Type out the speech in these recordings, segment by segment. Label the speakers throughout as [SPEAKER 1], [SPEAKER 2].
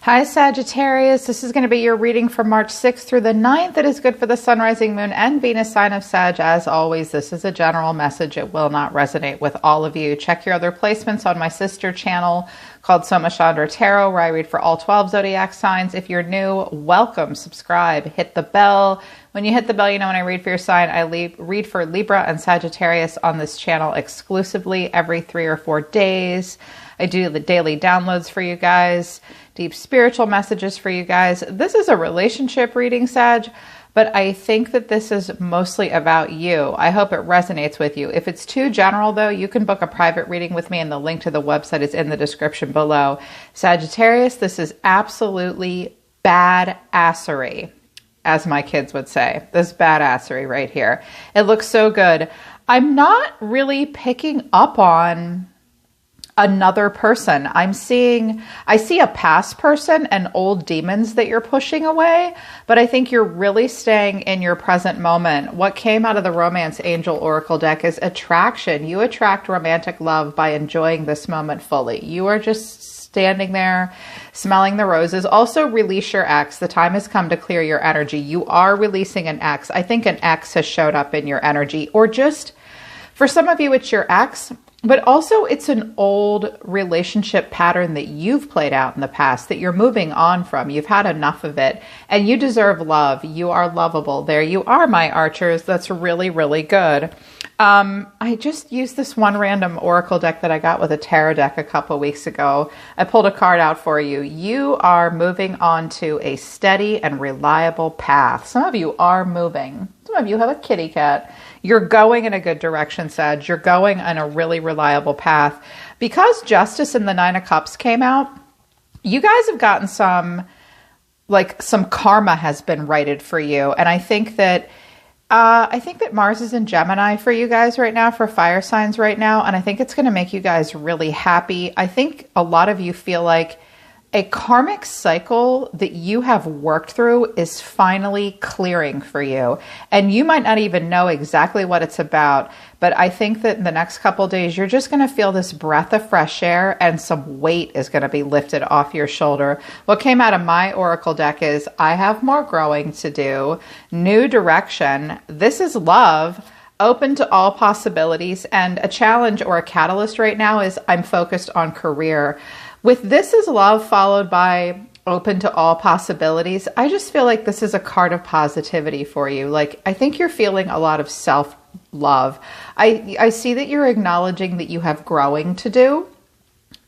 [SPEAKER 1] Hi Sagittarius, this is going to be your reading for March 6th through the 9th. It is good for the Sun, Rising, Moon, and Venus sign of Sag. As always, this is a general message. It will not resonate with all of you. Check your other placements on my sister channel called Soma Chandra Tarot, where I read for all 12 zodiac signs. If you're new, welcome, subscribe, hit the bell. When you hit the bell, you know when I read for your sign. I read for Libra and Sagittarius on this channel exclusively every 3 or 4 days. I do the daily downloads for you guys, deep spiritual messages for you guys. This is a relationship reading, Sag, but I think that this is mostly about you. I hope it resonates with you. If it's too general, though, you can book a private reading with me, and the link to the website is in the description below. Sagittarius, this is absolutely badassery, as my kids would say. This badassery right here. It looks so good. I'm not really picking up on another person. I see a past person and old demons that you're pushing away, but I think you're really staying in your present moment. What came out of the Romance Angel Oracle deck is attraction. You attract romantic love by enjoying this moment fully. You are just standing there, smelling the roses. Also, release your ex. The time has come to clear your energy. You are releasing an ex. I think an ex has showed up in your energy, or just for some of you, it's your ex. But also it's an old relationship pattern that you've played out in the past that you're moving on from. You've had enough of it and you deserve love. You are lovable. There you are, my archers. That's really, really good. I just used this one random oracle deck that I got with a tarot deck a couple weeks ago. I pulled a card out for you. You are moving on to a steady and reliable path. Some of you are moving. Some of you have a kitty cat. You're going in a good direction, Sag. You're going on a really reliable path. Because Justice and the Nine of Cups came out, you guys have gotten some karma has been righted for you. And I think that Mars is in Gemini for you guys right now, for fire signs right now. And I think it's going to make you guys really happy. I think a lot of you feel like a karmic cycle that you have worked through is finally clearing for you. And you might not even know exactly what it's about, but I think that in the next couple of days, you're just going to feel this breath of fresh air and some weight is going to be lifted off your shoulder. What came out of my oracle deck is I have more growing to do, new direction. This is love. Open to all possibilities, and a challenge or a catalyst right now is I'm focused on career. With this is love followed by open to all possibilities, I just feel like this is a card of positivity for you. Like, I think you're feeling a lot of self-love. I see that you're acknowledging that you have growing to do.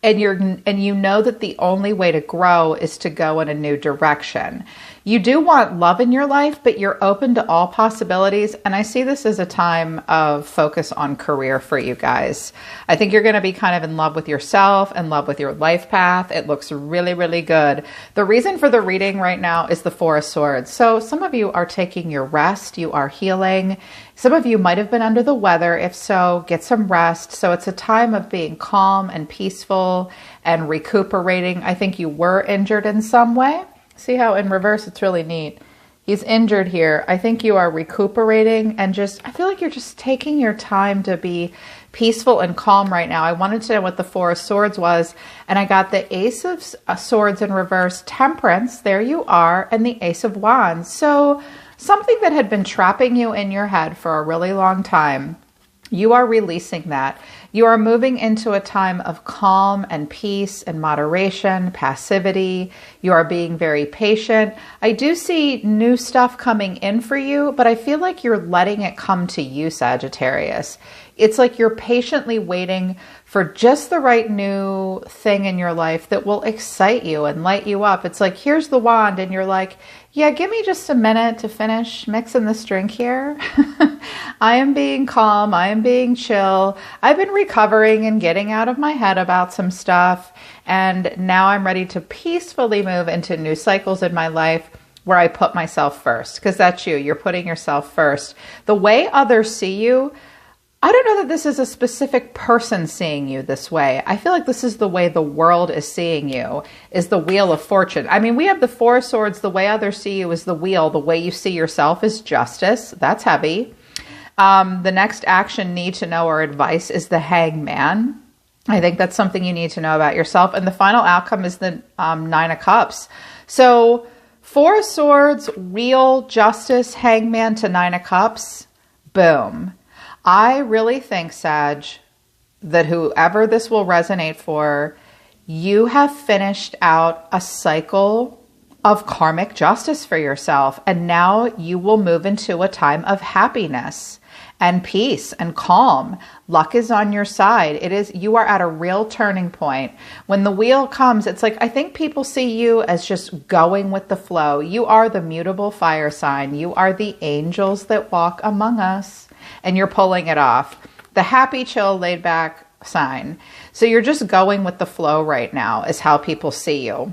[SPEAKER 1] And you know that the only way to grow is to go in a new direction. You do want love in your life, but you're open to all possibilities. And I see this as a time of focus on career for you guys. I think you're going to be kind of in love with yourself, in love with your life path. It looks really, really good. The reason for the reading right now is the Four of Swords. So some of you are taking your rest. You are healing. Some of you might have been under the weather. If so, get some rest. So it's a time of being calm and peaceful and recuperating. I think you were injured in some way. See how in reverse, it's really neat. He's injured here. I think you are recuperating and I feel like you're just taking your time to be peaceful and calm right now. I wanted to know what the Four of Swords was, and I got the Ace of Swords in reverse, Temperance, there you are, and the Ace of Wands. So something that had been trapping you in your head for a really long time, you are releasing that. You are moving into a time of calm and peace and moderation, passivity. You are being very patient. I do see new stuff coming in for you, but I feel like you're letting it come to you, Sagittarius. It's like you're patiently waiting for just the right new thing in your life that will excite you and light you up. It's like, here's the wand, and you're like, yeah, give me just a minute to finish mixing this drink here. I am being calm. I am being chill. I've been recovering and getting out of my head about some stuff. And now I'm ready to peacefully move into new cycles in my life where I put myself first. Because that's you. You're putting yourself first. The way others see you, I don't know that this is a specific person seeing you this way. I feel like this is the way the world is seeing you, is the Wheel of Fortune. I mean, we have the Four of Swords. The way others see you is the wheel. The way you see yourself is Justice. That's heavy. The next action, need to know, or advice is the Hangman. I think that's something you need to know about yourself. And the final outcome is the Nine of Cups. So Four of Swords, Wheel, Justice, Hangman to Nine of Cups. Boom. I really think, Sag, that whoever this will resonate for, you have finished out a cycle of karmic justice for yourself. And now you will move into a time of happiness and peace and calm. Luck is on your side. You are at a real turning point. When the wheel comes, it's like, I think people see you as just going with the flow. You are the mutable fire sign. You are the angels that walk among us, and you're pulling it off. The happy, chill, laid back sign. So you're just going with the flow right now is how people see you.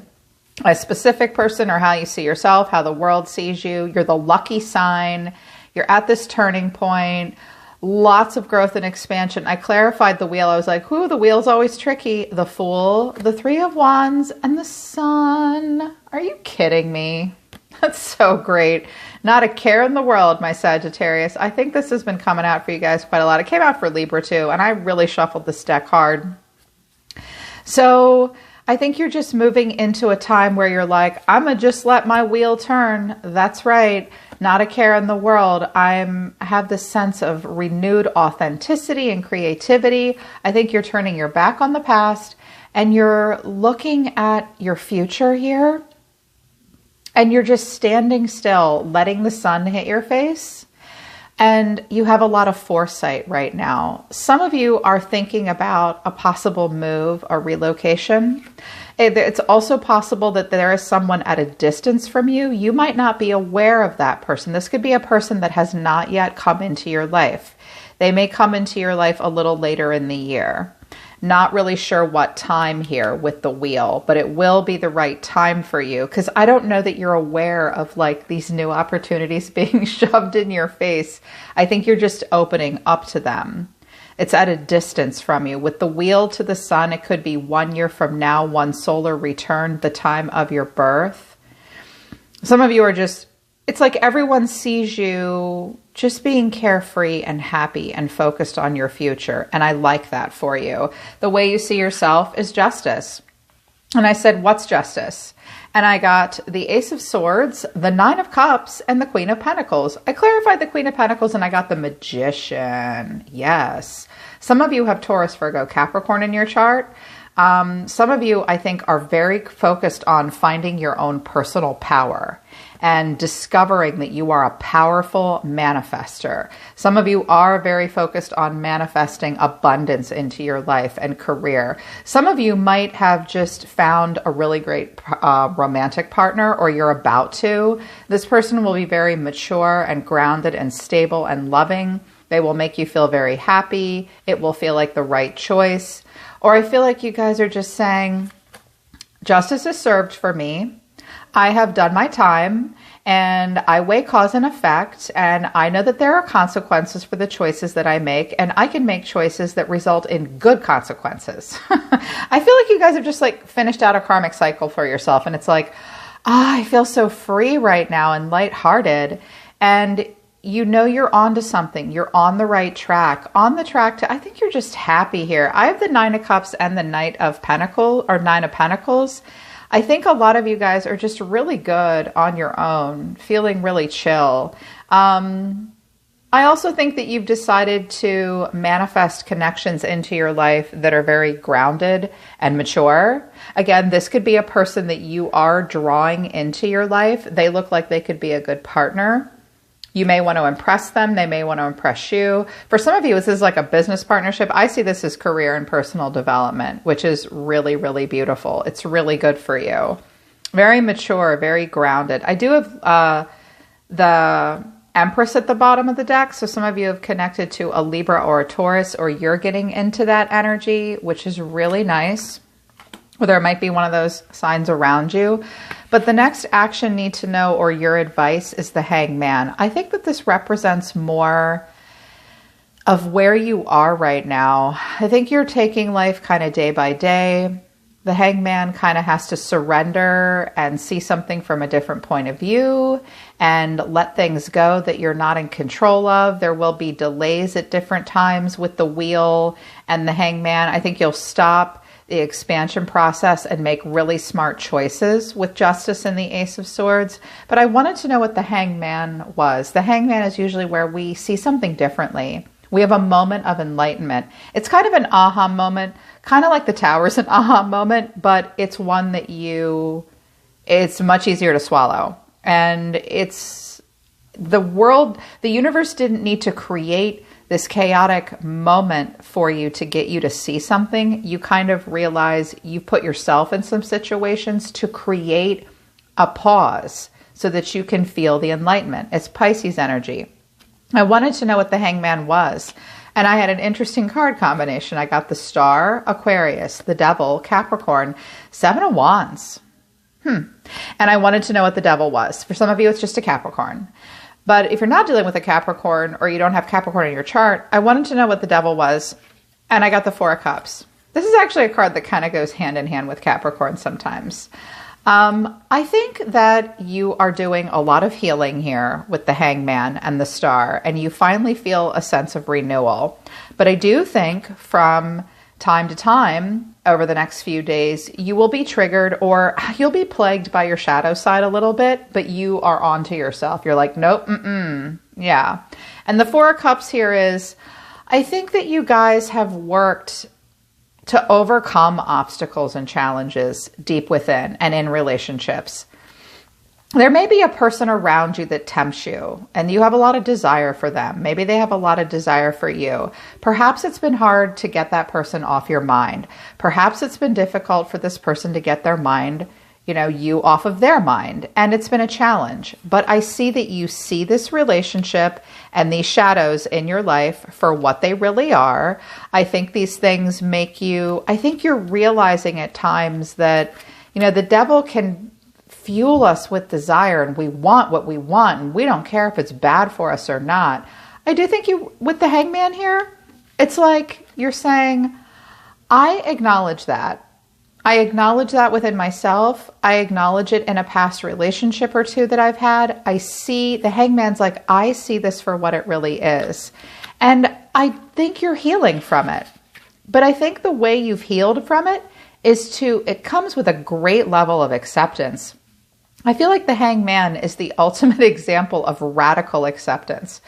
[SPEAKER 1] A specific person, or how you see yourself, how the world sees you. You're the lucky sign. You're at this turning point. Lots of growth and expansion. I clarified the wheel. I was like, the wheel's always tricky. The Fool, the Three of Wands, and the Sun. Are you kidding me? That's so great. Not a care in the world, my Sagittarius. I think this has been coming out for you guys quite a lot. It came out for Libra too, and I really shuffled this deck hard. So I think you're just moving into a time where you're like, I'm going to just let my wheel turn. That's right. Not a care in the world. I have this sense of renewed authenticity and creativity. I think you're turning your back on the past and you're looking at your future here, and you're just standing still, letting the sun hit your face. And you have a lot of foresight right now. Some of you are thinking about a possible move or relocation. It's also possible that there is someone at a distance from you. You might not be aware of that person. This could be a person that has not yet come into your life. They may come into your life a little later in the year. Not really sure what time here with the wheel, but it will be the right time for you, because I don't know that you're aware of like these new opportunities being shoved in your face. I think you're just opening up to them. It's at a distance from you. With the wheel to the sun, it could be 1 year from now, one solar return, the time of your birth. Some of you are just, it's like everyone sees you just being carefree and happy and focused on your future. And I like that for you. The way you see yourself is justice. And I said, what's justice? And I got the Ace of Swords, the Nine of Cups, and the Queen of Pentacles. I clarified the Queen of Pentacles and I got the Magician. Yes. Some of you have Taurus, Virgo, Capricorn in your chart. Some of you, I think, are very focused on finding your own personal power and discovering that you are a powerful manifester. Some of you are very focused on manifesting abundance into your life and career. Some of you might have just found a really great romantic partner, or you're about to. This person will be very mature and grounded and stable and loving. They will make you feel very happy. It will feel like the right choice. Or I feel like you guys are just saying, justice is served for me. I have done my time and I weigh cause and effect, and I know that there are consequences for the choices that I make, and I can make choices that result in good consequences. I feel like you guys have just like finished out a karmic cycle for yourself, and it's like, I feel so free right now and lighthearted, and you know you're onto something. You're on the right track. On the track to, I think you're just happy here. I have the Nine of Cups and the Nine of Pentacles. I think a lot of you guys are just really good on your own, feeling really chill. I also think that you've decided to manifest connections into your life that are very grounded and mature. Again, this could be a person that you are drawing into your life. They look like they could be a good partner. You may want to impress them. They may want to impress you. For some of you, this is like a business partnership. I see this as career and personal development, which is really, really beautiful. It's really good for you. Very mature, very grounded. I do have the Empress at the bottom of the deck. So some of you have connected to a Libra or a Taurus, or you're getting into that energy, which is really nice. Or there might be one of those signs around you. But the next action need to know, or your advice, is the Hangman. I think that this represents more of where you are right now. I think you're taking life kind of day by day. The Hangman kind of has to surrender and see something from a different point of view and let things go that you're not in control of. There will be delays at different times with the Wheel and the Hangman. I think you'll stop the expansion process and make really smart choices with Justice and the Ace of Swords. But I wanted to know what the Hangman was. The Hangman is usually where we see something differently. We have a moment of enlightenment. It's kind of an aha moment, kind of like the Tower is an aha moment, but it's one that it's much easier to swallow. And it's the universe didn't need to create this chaotic moment for you to get you to see something. You kind of realize you put yourself in some situations to create a pause so that you can feel the enlightenment. It's Pisces energy. I wanted to know what the Hangman was, and I had an interesting card combination. I got the Star, Aquarius, the Devil, Capricorn, 7 of Wands. And I wanted to know what the Devil was. For some of you, it's just a Capricorn. But if you're not dealing with a Capricorn or you don't have Capricorn in your chart, I wanted to know what the Devil was, and I got the 4 of Cups. This is actually a card that kind of goes hand in hand with Capricorn sometimes. I think that you are doing a lot of healing here with the Hangman and the Star, and you finally feel a sense of renewal. But I do think from time to time over the next few days, you will be triggered or you'll be plagued by your shadow side a little bit, but you are onto yourself. You're like, nope, yeah. And the 4 of Cups here is, I think that you guys have worked to overcome obstacles and challenges deep within and in relationships. There may be a person around you that tempts you and you have a lot of desire for them. Maybe they have a lot of desire for you. Perhaps it's been hard to get that person off your mind. Perhaps it's been difficult for this person to get their mind, you off of their mind. And it's been a challenge. But I see that you see this relationship and these shadows in your life for what they really are. I think these things I think you're realizing at times that, the devil can fuel us with desire and we want what we want and we don't care if it's bad for us or not. I do think with the Hangman here, it's like you're saying, I acknowledge that. I acknowledge that within myself. I acknowledge it in a past relationship or two that I've had. I see the Hangman's like, I see this for what it really is. And I think you're healing from it. But I think the way you've healed from it it comes with a great level of acceptance. I feel like the Hangman is the ultimate example of radical acceptance.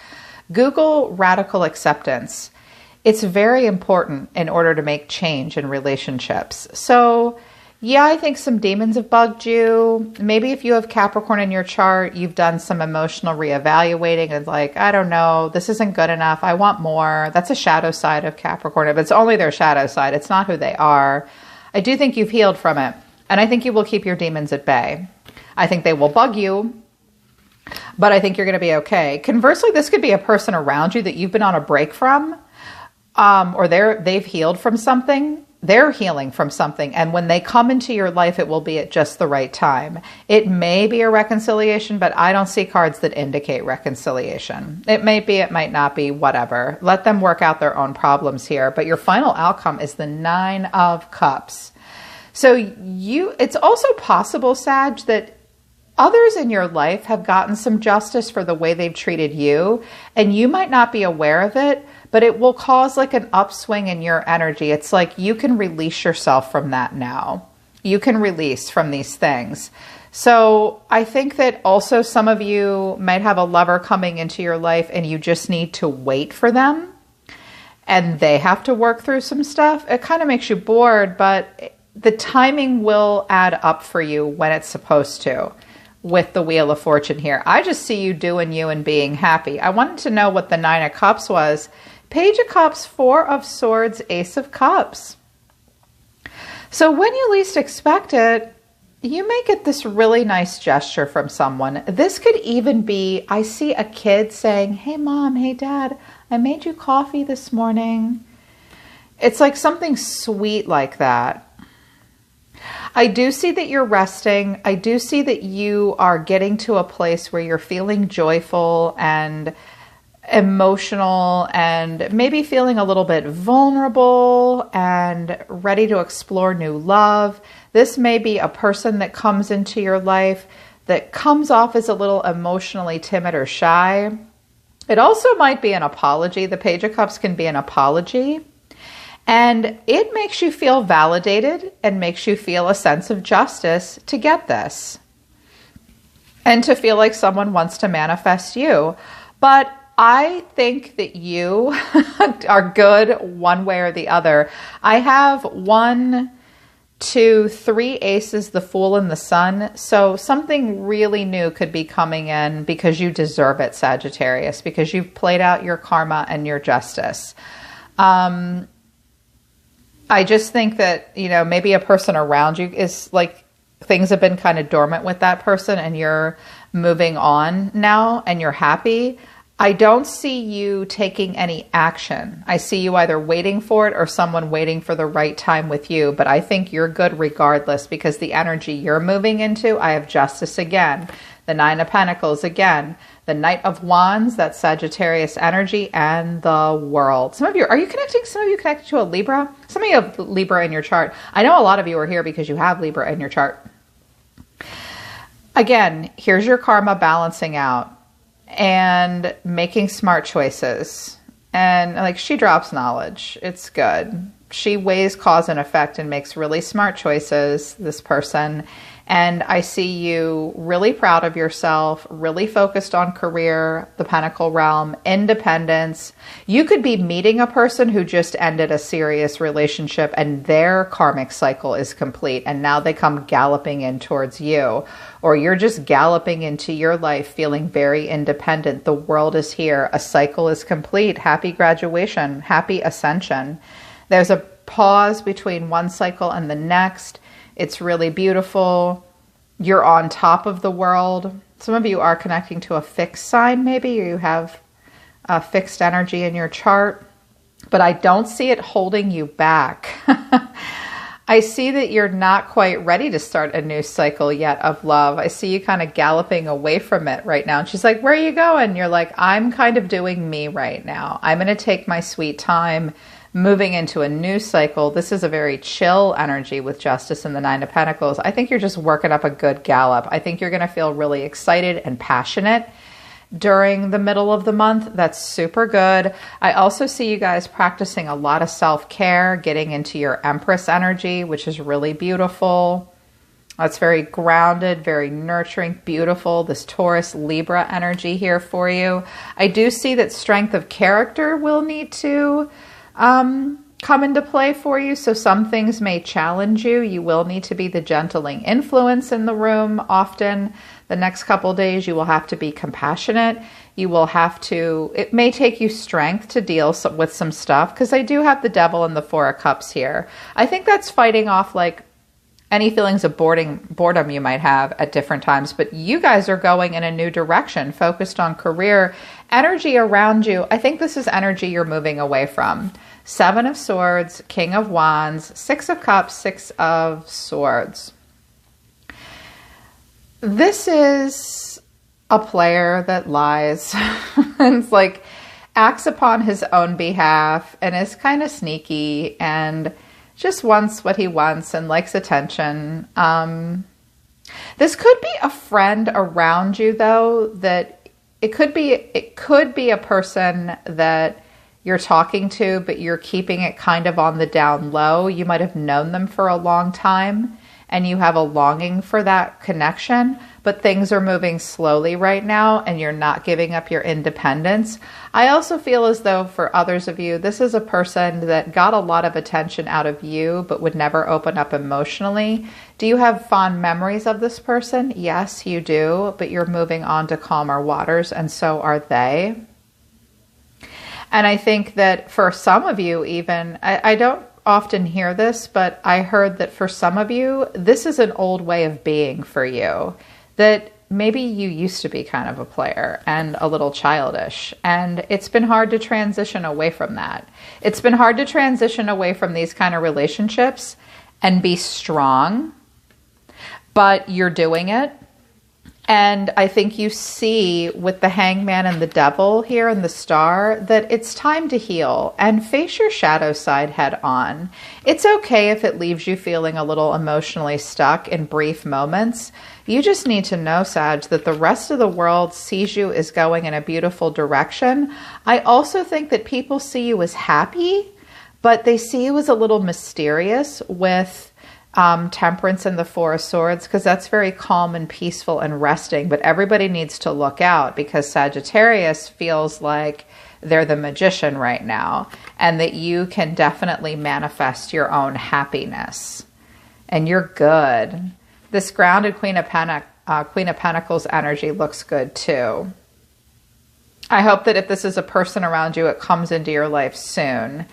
[SPEAKER 1] Google radical acceptance. It's very important in order to make change in relationships. So yeah, I think some demons have bugged you. Maybe if you have Capricorn in your chart, you've done some emotional reevaluating and like, I don't know, this isn't good enough. I want more. That's a shadow side of Capricorn. But it's only their shadow side. It's not who they are. I do think you've healed from it. And I think you will keep your demons at bay. I think they will bug you, but I think you're going to be okay. Conversely, this could be a person around you that you've been on a break from, or they've healed from something. They're healing from something. And when they come into your life, it will be at just the right time. It may be a reconciliation, but I don't see cards that indicate reconciliation. It may be, it might not be, whatever. Let them work out their own problems here. But your final outcome is the 9 of Cups. So it's also possible, Sag, that others in your life have gotten some justice for the way they've treated you, and you might not be aware of it, but it will cause like an upswing in your energy. It's like you can release yourself from that now. You can release from these things. So I think that also some of you might have a lover coming into your life and you just need to wait for them and they have to work through some stuff. It kind of makes you bored, but the timing will add up for you when it's supposed to. With the Wheel of Fortune here, I just see you doing you and being happy. I wanted to know what the 9 of Cups was. Page of Cups, 4 of Swords, Ace of Cups. So when you least expect it, you may get this really nice gesture from someone. This could even be, I see a kid saying, hey mom, hey dad, I made you coffee this morning. It's like something sweet like that. I do see that you're resting. I do see that you are getting to a place where you're feeling joyful and emotional and maybe feeling a little bit vulnerable and ready to explore new love. This may be a person that comes into your life that comes off as a little emotionally timid or shy. It also might be an apology. The Page of Cups can be an apology. And it makes you feel validated and makes you feel a sense of justice to get this. And to feel like someone wants to manifest you. But I think that you are good one way or the other. I have 1, 2, 3 aces, the Fool and the Sun. So something really new could be coming in because you deserve it, Sagittarius, because you've played out your karma and your justice. I just think that, you know, maybe a person around you is like, things have been kind of dormant with that person and you're moving on now and you're happy. I don't see you taking any action. I see you either waiting for it or someone waiting for the right time with you. But I think you're good regardless because the energy you're moving into, I have Justice again, the 9 of Pentacles again, the Knight of Wands, that Sagittarius energy, and the World. Some of you, are you connecting? Some of you connected to a Libra? Some of you have Libra in your chart. I know a lot of you are here because you have Libra in your chart. Again, here's your karma balancing out and making smart choices. And like, she drops knowledge. It's good. She weighs cause and effect and makes really smart choices, this person. And I see you really proud of yourself, really focused on career, the Pentacle realm, independence. You could be meeting a person who just ended a serious relationship and their karmic cycle is complete. And now they come galloping in towards you. Or you're just galloping into your life feeling very independent. The world is here. A cycle is complete. Happy graduation. Happy ascension. There's a pause between one cycle and the next. It's really beautiful. You're on top of the world. Some of you are connecting to a fixed sign maybe, or you have a fixed energy in your chart. But I don't see it holding you back. I see that you're not quite ready to start a new cycle yet of love. I see you kind of galloping away from it right now. And she's like, where are you going? You're like, I'm kind of doing me right now. I'm going to take my sweet time moving into a new cycle. This is a very chill energy with Justice and the 9 of Pentacles. I think you're just working up a good gallop. I think you're going to feel really excited and passionate during the middle of the month. That's super good. I also see you guys practicing a lot of self-care, getting into your Empress energy, which is really beautiful. That's very grounded, very nurturing, beautiful. This Taurus Libra energy here for you. I do see that strength of character will need to come into play for you. So some things may challenge you. You will need to be the gentling influence in the room often. The next couple days, you will have to be compassionate. You will have to, it may take you strength to deal with some stuff because I do have the Devil and the 4 of Cups here. I think that's fighting off like any feelings of boredom you might have at different times. But you guys are going in a new direction, focused on career. Energy around you, I think this is energy you're moving away from. 7 of Swords, King of Wands, 6 of Cups, 6 of Swords. This is a player that lies and it's like acts upon his own behalf and is kind of sneaky and just wants what he wants and likes attention. This could be a friend around you though, that it could be a person that you're talking to, but you're keeping it kind of on the down low. You might have known them for a long time and you have a longing for that connection, but things are moving slowly right now and you're not giving up your independence. I also feel as though for others of you, this is a person that got a lot of attention out of you, but would never open up emotionally. Do you have fond memories of this person? Yes, you do, but you're moving on to calmer waters and so are they. And I think that for some of you even, I don't often hear this, but I heard that for some of you, this is an old way of being for you. That maybe you used to be kind of a player and a little childish, and it's been hard to transition away from that. It's been hard to transition away from these kind of relationships and be strong, but you're doing it. And I think you see with the Hangman and the Devil here and the Star that it's time to heal and face your shadow side head on. It's okay if it leaves you feeling a little emotionally stuck in brief moments. You just need to know, Sag, that the rest of the world sees you as going in a beautiful direction. I also think that people see you as happy, but they see you as a little mysterious with Temperance and the Four of Swords, because that's very calm and peaceful and resting. But everybody needs to look out, because Sagittarius feels like they're the magician right now, and that you can definitely manifest your own happiness. And you're good. This grounded Queen of Pentacles energy looks good too. I hope that if this is a person around you, it comes into your life soon.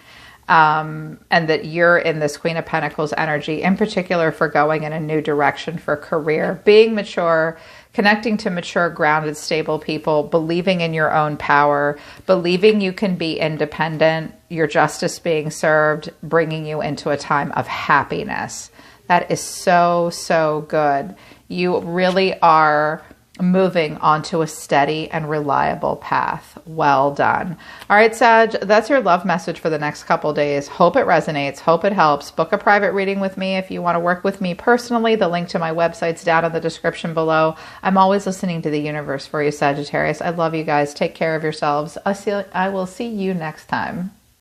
[SPEAKER 1] And that you're in this Queen of Pentacles energy, in particular for going in a new direction for career, being mature, connecting to mature, grounded, stable people, believing in your own power, believing you can be independent, your justice being served, bringing you into a time of happiness. That is so, so good. You really are moving onto a steady and reliable path. Well done. All right, Sag, that's your love message for the next couple days. Hope it resonates. Hope it helps. Book a private reading with me if you want to work with me personally. The link to my website's down in the description below. I'm always listening to the universe for you, Sagittarius. I love you guys. Take care of yourselves. I will see you next time.